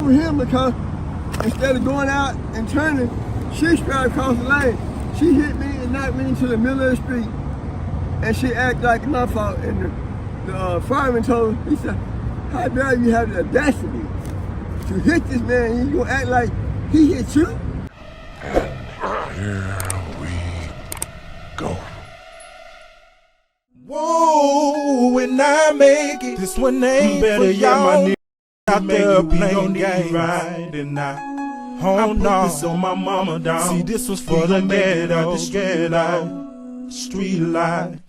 over him because instead of going out and turning, she straight across the lane. She hit me and knocked me into the middle of the street. And she acted like my fault. And the fireman told her, he said, how dare you have the audacity to hit this man and you gonna act like he hit you? Here we go. Whoa, when I make it, this one ain't better for y'all. Out there playing game right, and I put this on my mama down. See, this was for the ghetto, street life.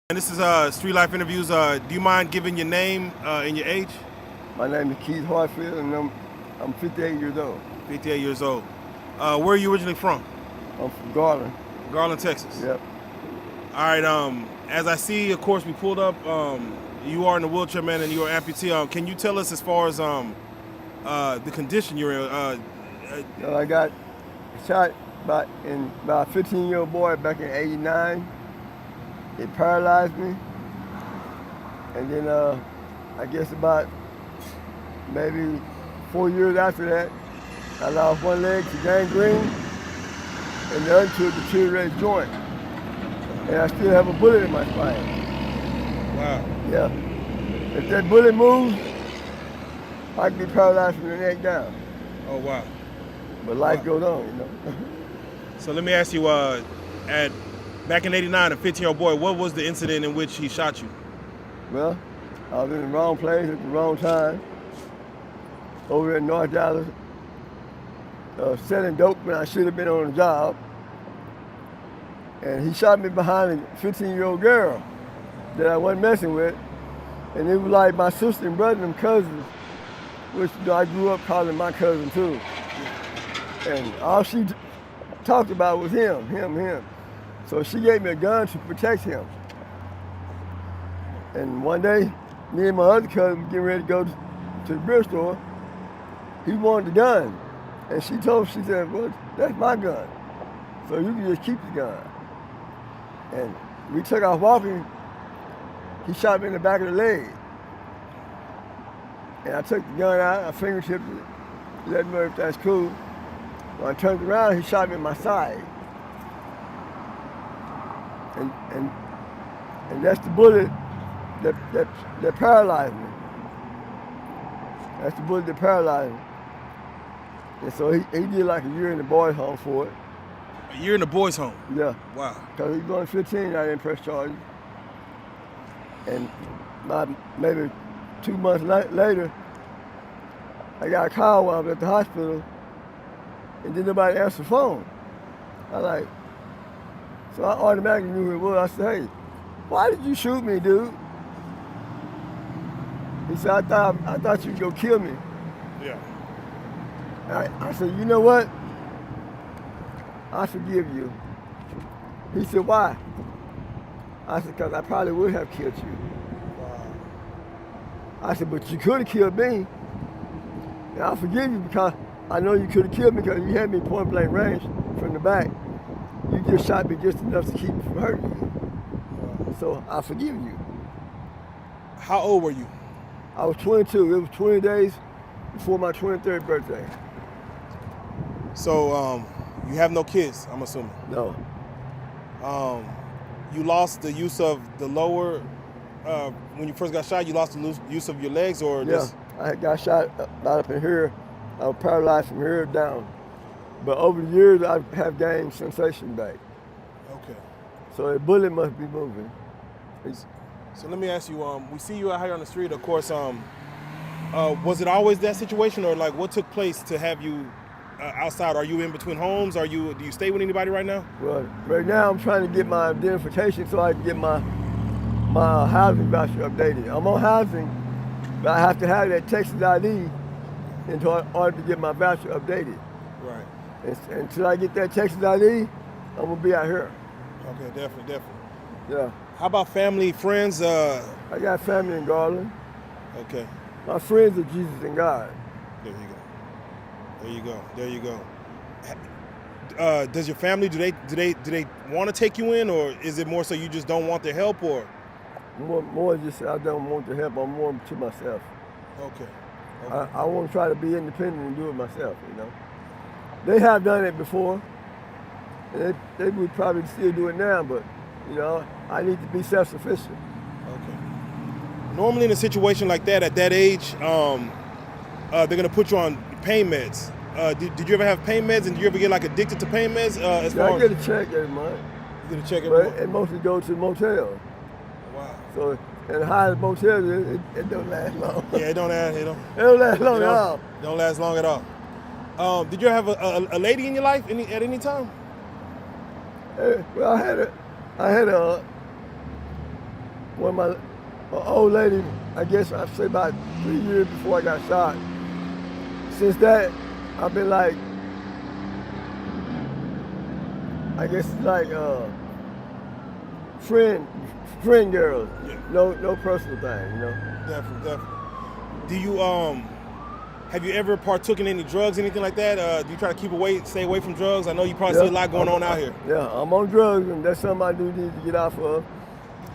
And this is Street Life Interviews. Do you mind giving your name and your age? My name is Keith Hartfield and I'm 58 years old. 58 years old. Where are you originally from? I'm from Garland. Garland, Texas. Yep. All right. As I see, of course, we pulled up. You are in a wheelchair, man, and you're an amputee. Can you tell us as far as the condition you're in? I got shot by a 15-year-old boy back in '89. It paralyzed me, and then I guess about maybe 4 years after that, I lost one leg to gangrene and the other to a deteriorated joint. And I still have a bullet in my spine. Wow. Yeah. If that bullet moves, I could be paralyzed from the neck down. Oh, wow. But life goes on, you know. So let me ask you, back in '89, a 15-year-old boy, what was the incident in which he shot you? Well, I was in the wrong place at the wrong time. Over in North Dallas, selling dope when I should have been on the job. And he shot me behind a 15-year-old girl that I wasn't messing with. And it was like my sister and brother and cousins, which I grew up calling my cousin too. And all she talked about was him. So she gave me a gun to protect him. And one day, me and my other cousin were getting ready to go to the beer store. He wanted the gun. And she said, well, that's my gun. So you can just keep the gun. And we took off walking. He shot me in the back of the leg. And I took the gun out, I fingertipped it, let him know if that's cool. When I turned around, he shot me in my side. And that's the bullet that paralyzed me. That's the bullet that paralyzed me. And so he did like a year in the boys' home for it. A year in the boys' home? Yeah. Wow. Because he was going 15, I didn't press charges. And maybe 2 months later, I got a call while I was at the hospital, and then nobody answered the phone. So I automatically knew who it was. I said, hey, why did you shoot me, dude? He said, I thought you were gonna kill me. Yeah. I said, you know what? I forgive you. He said, why? I said, because I probably would have killed you. Wow. I said, but you could have killed me. And I forgive you because I know you could have killed me because you had me point blank range from the back. You just shot me just enough to keep me from hurting you. Wow. So I forgive you. How old were you? I was 22. It was 20 days before my 23rd birthday. So you have no kids, I'm assuming? No. You lost the use of the lower, when you first got shot, you lost the use of your legs or just? Yeah, I got shot about up in here. I was paralyzed from here down. But over the years, I have gained sensation back. Okay. So a bullet must be moving. So let me ask you, we see you out here on the street, of course, was it always that situation or like what took place to have you outside? Are you in between homes? Do you stay with anybody right now? Well, right now I'm trying to get my identification so I can get my housing voucher updated. I'm on housing, but I have to have that Texas ID in order to get my voucher updated. Right. And until I get that Texas ID, I'm gonna be out here. Okay, definitely. Yeah. How about family, friends? I got family in Garland. Okay. My friends are Jesus and God. There you go. Does your family, do they want to take you in, or is it more so you just don't want their help, or? More just I don't want the help. I'm more to myself. Okay. Okay. I want to try to be independent and do it myself, you know. They have done it before, and they would probably still do it now, but, you know, I need to be self-sufficient. Okay. Normally in a situation like that, at that age, they're going to put you on pain meds. Did you ever have pain meds, and did you ever get like addicted to pain meds? I get a check every month. You get a check every month? It mostly goes to motels. Wow. So, and the higher the motel is, it don't last long. Yeah, it don't last long at all. Don't last long at all. Did you have a lady in your life at any time? Well, I had one of my old lady, I guess I'd say about 3 years before I got shot. Since that, I've been like, I guess like friend girls. Yeah. No personal thing, you know. Definitely. Do you have you ever partook in any drugs, anything like that? Do you try to stay away from drugs? I know you probably see a lot going on out here. Yeah, I'm on drugs, and that's something I do need to get off of.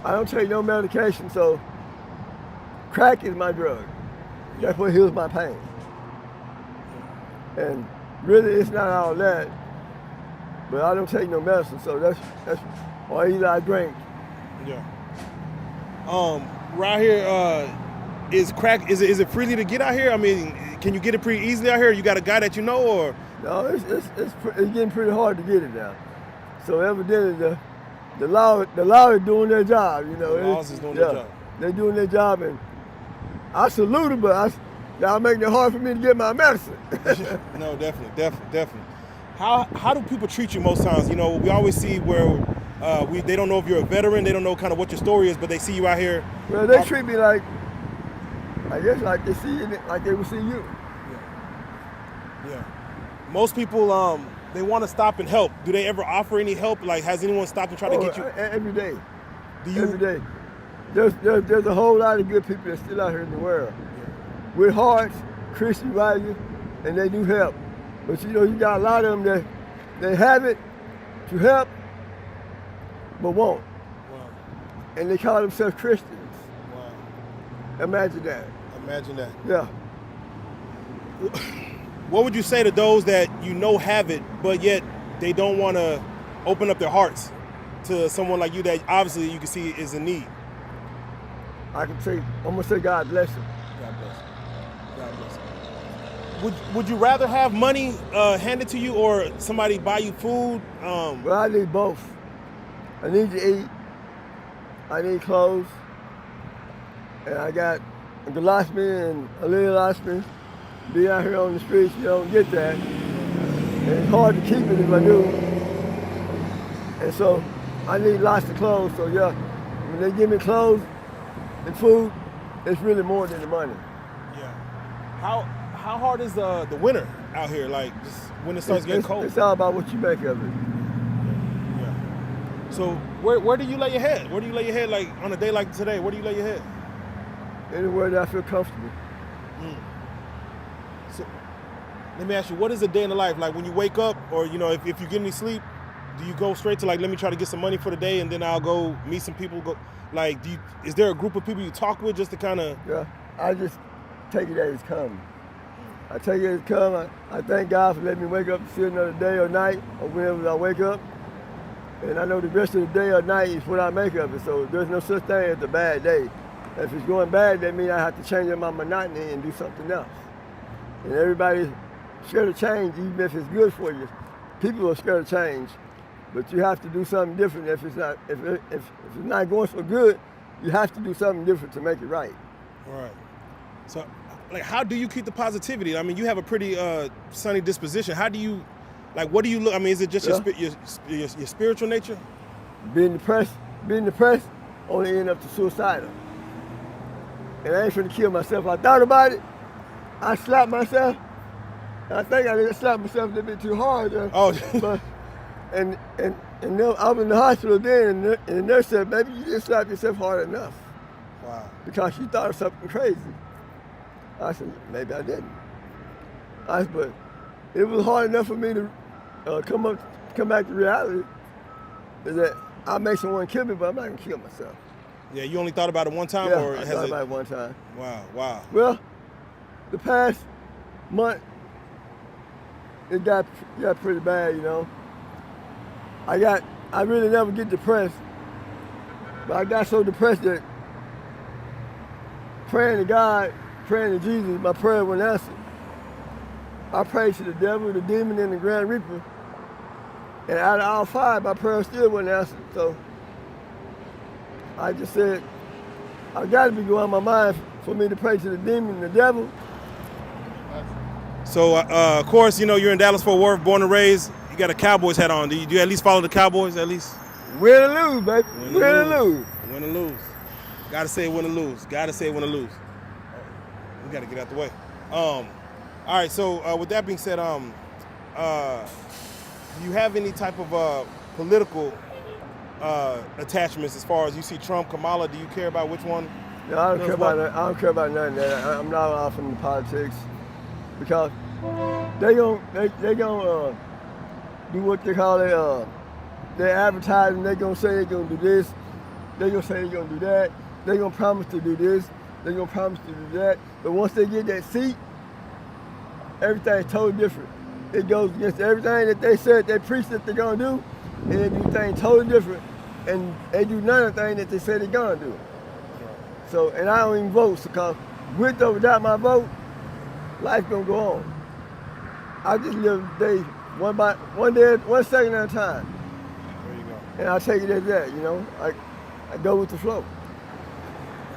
I don't take no medication, so crack is my drug. That's what heals my pain. And really, it's not all that, but I don't take no medicine, so that's or either I drink. Yeah. Right here, is crack? Is it freely to get out here? I mean, can you get it pretty easily out here? You got a guy that you know, or? No, it's getting pretty hard to get it now. So evidently, the law is doing their job. You know, the laws is doing their job. They're doing their job, and I salute them, but y'all making it hard for me to get my medicine. No, definitely. How do people treat you most times? You know, we always see where they don't know if you're a veteran, they don't know kind of what your story is, but they see you out here. Well, they treat me like, I guess like they see it, like they would see you. Yeah. Most people, they want to stop and help. Do they ever offer any help? Like, has anyone stopped and tried to get you? Every day. Every day. There's a whole lot of good people that's still out here in the world. Yeah. With hearts, Christian values, and they do help. But you know, you got a lot of them that they have it to help, but won't. Wow. And they call themselves Christians. Wow. Imagine that. Imagine that. Yeah. What would you say to those that you know have it, but yet they don't want to open up their hearts to someone like you that obviously you can see is in need? I'm gonna say God bless him. God bless you. God bless you. Would you rather have money handed to you or somebody buy you food? Well, I need both. I need to eat. I need clothes. And I got a colostomy and a little colostomy. Be out here on the streets, you don't get that. And it's hard to keep it if I do. And so I need lots of clothes. So yeah, when they give me clothes and food, it's really more than the money. Yeah. How hard is the winter out here? Like just when it starts getting cold? It's all about what you make of it. Yeah. So where do you lay your head? Where do you lay your head like on a day like today? Where do you lay your head? Anywhere that I feel comfortable. So let me ask you, what is a day in the life? Like when you wake up or, you know, if you get any sleep, do you go straight to like, let me try to get some money for the day and then I'll go meet some people? Like, is there a group of people you talk with just to kind of? Yeah, I just take it as it's coming. I take it as it's coming. I thank God for letting me wake up to see another day or night or whenever I wake up. And I know the rest of the day or night is what I make of it. So there's no such thing as a bad day. If it's going bad, that means I have to change up my monotony and do something else. And everybody's scared of change, even if it's good for you. People are scared of change, but you have to do something different. If it's not going so good, you have to do something different to make it right. All right. So, like, how do you keep the positivity? I mean, you have a pretty sunny disposition. How do you, like, what do you look? I mean, is it just your spiritual nature? Being depressed only end up to suicidal. And I ain't finna kill myself. I thought about it. I slapped myself. I think I slapped myself a little bit too hard. But, and then I was in the hospital then, and the nurse said, "Baby, you didn't slap yourself hard enough." Wow. Because you thought of something crazy. I said, maybe I didn't. But it was hard enough for me to come back to reality. Is that I may someone kill me, but I'm not gonna kill myself. Yeah, you only thought about it one time, yeah, or I thought about it one time. Wow. Well, the past month, it got pretty bad, you know. I really never get depressed, but I got so depressed that praying to God, praying to Jesus, my prayer wasn't answered. I prayed to the devil, the demon, and the Grand Reaper, and out of all five, my prayer still wasn't answered. So I just said, I got to be going my mind for me to pray to the demon and the devil. So, of course, you know, you're in Dallas-Fort Worth, born and raised. You got a Cowboys hat on. Do you at least follow the Cowboys, at least? Win or lose, baby. Win or lose. Win or lose. Gotta say win or lose. Gotta say win or lose. We gotta get out the way. All right, so with that being said, do you have any type of political attachments as far as you see Trump, Kamala? Do you care about which one? No, I don't care about that. I don't care about none of that. I'm not off in politics because they gonna do what they call it. They're advertising. They're gonna say they're gonna do this. They're gonna say they're gonna do that. They're gonna promise to do this. They're gonna promise to do that. But once they get that seat, everything's totally different. It goes against everything that they said they preached that they're gonna do, and they do things totally different. And they do none of the things that they said they're gonna do. So, and I don't even vote, because with or without my vote, life gonna go on. I just live the day one second at a time. There you go. And I take it as that, you know. I go with the flow.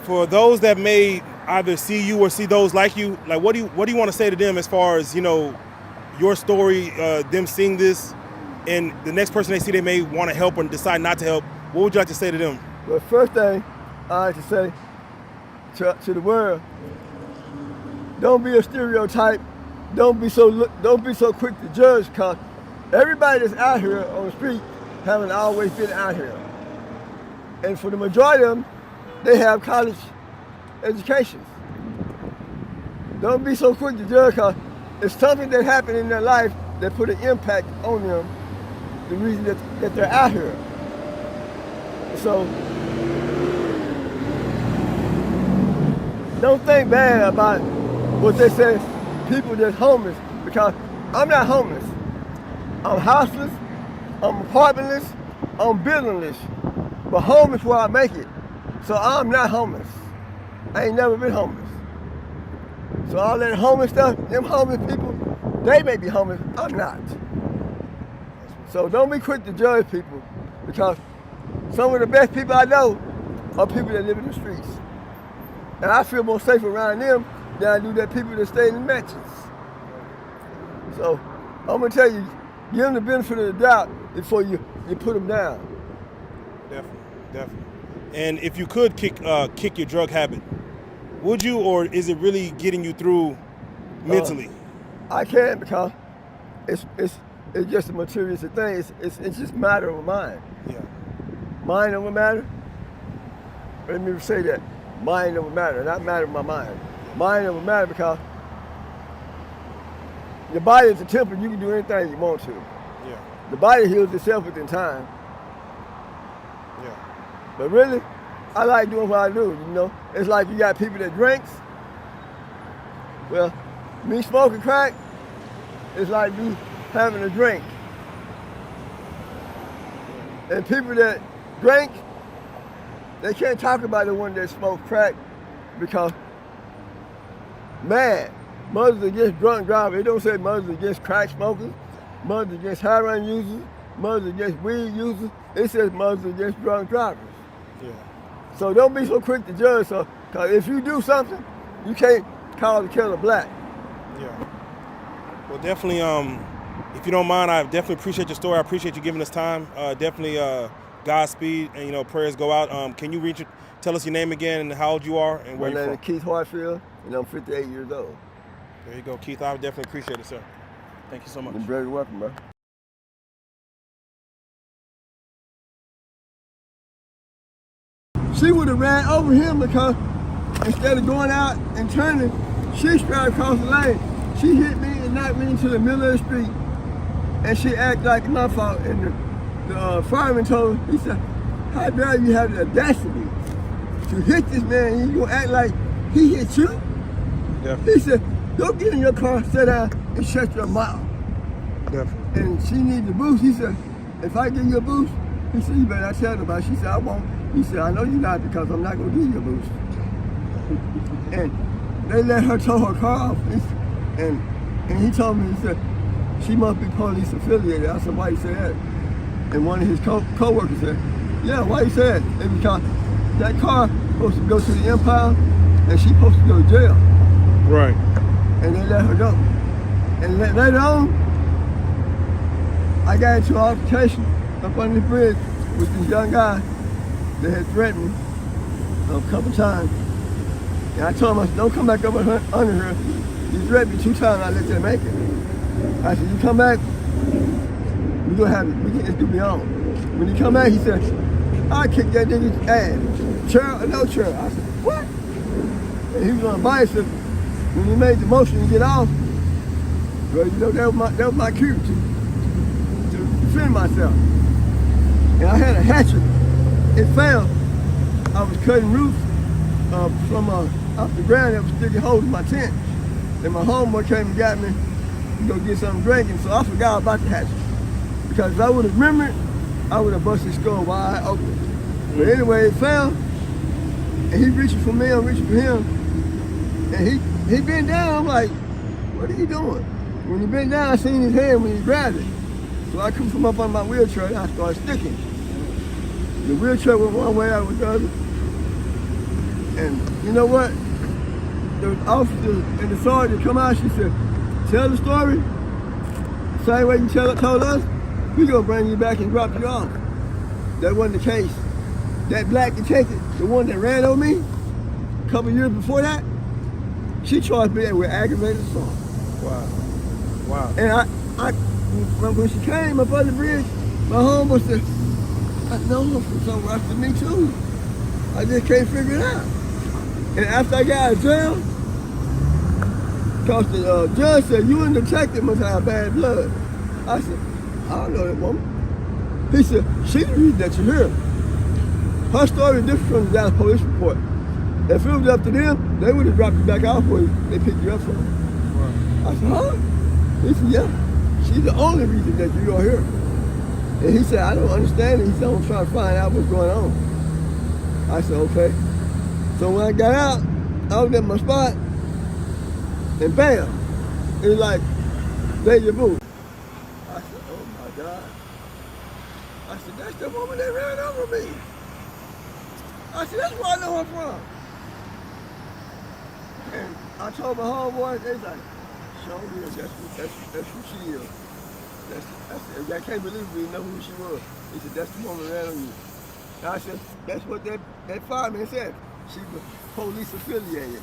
For those that may either see you or see those like you, like what do you want to say to them as far as, you know, your story, them seeing this, and the next person they see they may want to help or decide not to help? What would you like to say to them? The first thing I like to say to the world, don't be a stereotype. Don't be so quick to judge, because everybody that's out here on the street haven't always been out here. And for the majority of them, they have college educations. Don't be so quick to judge, because it's something that happened in their life that put an impact on them, the reason that they're out here. So don't think bad about what they say, people that's homeless, because I'm not homeless. I'm houseless, I'm apartmentless, I'm buildingless, but homeless where I make it. So I'm not homeless. I ain't never been homeless. So all that homeless stuff, them homeless people, they may be homeless, I'm not. So don't be quick to judge people, because some of the best people I know are people that live in the streets. And I feel more safe around them than I do that people that stay in the mansions. So I'm gonna tell you, give them the benefit of the doubt before you put them down. Definitely. And if you could kick your drug habit, would you, or is it really getting you through mentally? I can, because it's just a materialistic thing. It's just a matter of mind. Yeah. Mind over matter. Let me say that. Mind over matter, not matter of my mind. Mind over matter, because your body is a temple. You can do anything you want to. Yeah. The body heals itself within time. Yeah. But really, I like doing what I do, you know. It's like you got people that drinks. Well, me smoking crack, it's like me having a drink. And people that drink, they can't talk about the one that smoke crack, because, man, mothers against drunk drivers. They don't say mothers against crack smokers, mothers against heroin users, mothers against weed users. It says mothers against drunk drivers. Yeah. So don't be so quick to judge, because if you do something, you can't call the killer black. Yeah. Well, definitely, if you don't mind, I definitely appreciate your story. I appreciate you giving us time. Definitely Godspeed, and, you know, prayers go out. Can you tell us your name again and how old you are and where you're from? My name is Keith Hartfield, and I'm 58 years old. There you go, Keith. I definitely appreciate it, sir. Thank you so much. You're very welcome, bro. She would have ran over him, because instead of going out and turning, she straight across the lane. She hit me and knocked me into the middle of the street, and she acted like my fault. And the fireman told her, he said, how dare you have the audacity to hit this man, and you gonna act like he hit you? Definitely. He said, don't get in your car, sit down, and shut your mouth. Definitely. And she needs a boost. He said, if I give you a boost, he said, you better not tell nobody. She said, I won't. He said, I know you're not because I'm not going to give you a boost. And they let her tow her car off. And he told me, he said, she must be police affiliated. I said, why you say that? And one of his co-workers said, yeah, why you say that? And because that car supposed to go to the impound and she supposed to go to jail. Right. And they let her go. And later on, I got into an altercation up under the bridge with this young guy that had threatened me a couple times. And I told him, I said, don't come back up under her. You threatened me 2 times, I let you make it. I said, you come back, we're gonna have it, it's gonna be on. When he come back, he said, I kicked that nigga's ass. Chair or no chair? I said, what? And he was on a bicycle. When he made the motion to get off, well, you know, that was my cue to defend myself. And I had a hatchet. It fell. I was cutting roof from off the ground that was sticking holes in my tent. And my homeboy came and got me to go get something drinking, so I forgot about the hatchet. Because if I would have remembered, I would have busted his skull wide open. But anyway, it fell, and he reaching for me, I'm reaching for him. And he bent down, I'm like, what are you doing? When he bent down, I seen his hand when he grabbed it. So I come from up on my wheelchair and I started sticking. The wheelchair went one way, I went the other. And you know what? The officer and the sergeant come out, she said, tell the story. Same way you told us, we gonna bring you back and drop you off. That wasn't the case. That black detective, the one that ran on me, a couple years before that, she charged me with aggravated assault. Wow. Wow. And when she came up on the bridge, my homeboy said, I know her from somewhere. I said, me too. I just can't figure it out. And after I got out of jail, because the judge said, you and the detective must have bad blood. I said, I don't know that woman. He said, she the reason that you're here. Her story is different from the Dallas police report. If it was up to them, they would have dropped you back off where they picked you up from. Right. I said, huh? He said, yeah. She's the only reason that you are here. And he said, I don't understand it. He said, I'm trying to find out what's going on. I said, okay. So when I got out, I was at my spot, and bam, it was like, deja vu. I said, oh my God. I said, that's the woman that ran over me. I said, that's where I know her from. And I told my homeboys, they was like, show me that's who she is. I can't believe we know who she was. He said, that's the woman that ran on you. And I said, that's what that fireman said. She was police affiliated.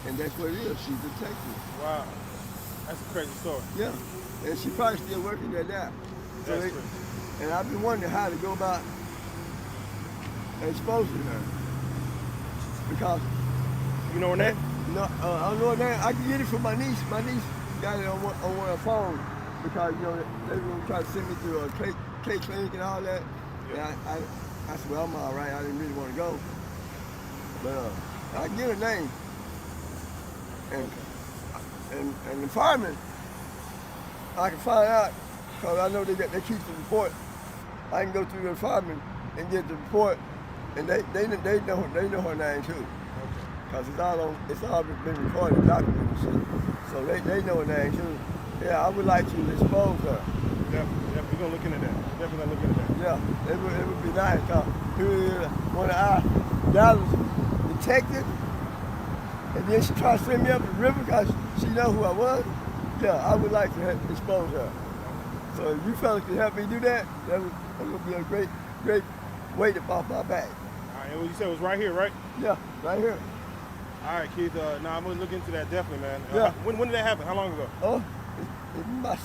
And that's what it is, she's a detective. Wow. That's a crazy story. Yeah. And she probably still working there now. So and I've been wondering how to go about exposing her. Because you know her name? No, I don't know her name. I can get it from my niece. My niece got it on one of her phones because they were gonna try to send me to a K clinic and all that. Yeah. And I said, well, I'm all right. I didn't really want to go, but I can get her name. And the firemen, I can find out because I know they keep the report. I can go through the firemen and get the report, and they know her name too. Because it's all been recorded, documented and shit. So they know her name too. Yeah, I would like to expose her. Yeah, we're gonna look into that. Definitely gonna look into that. Yeah, it would be nice. One of our Dallas detectives, and then she tried to send me up the river because she know who I was. Yeah, I would like to expose her. So if you fellas could help me do that, that would be a great weight off my back. All right, and what you said was right here, right? Yeah, right here. All right, Keith. I'm gonna look into that definitely, man. Yeah. When did that happen? How long ago? Oh, it's about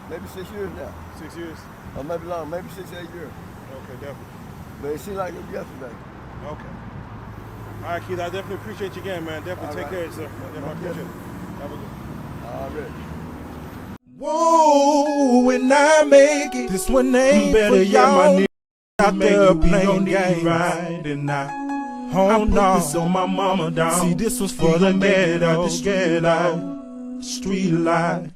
maybe 6 years now. 6 years. Or maybe long, maybe 6, 8 years. Okay, definitely. But it seemed like it was yesterday. Okay. All right, Keith. I definitely appreciate you again, man. Definitely take care of yourself. Definitely appreciate it. Have a good one. All right. Whoa, when I make it, this one ain't better for y'all. My niggas out there playing game right, and I Oh no, this on my mama, dog. See, this was for the mad out the street life.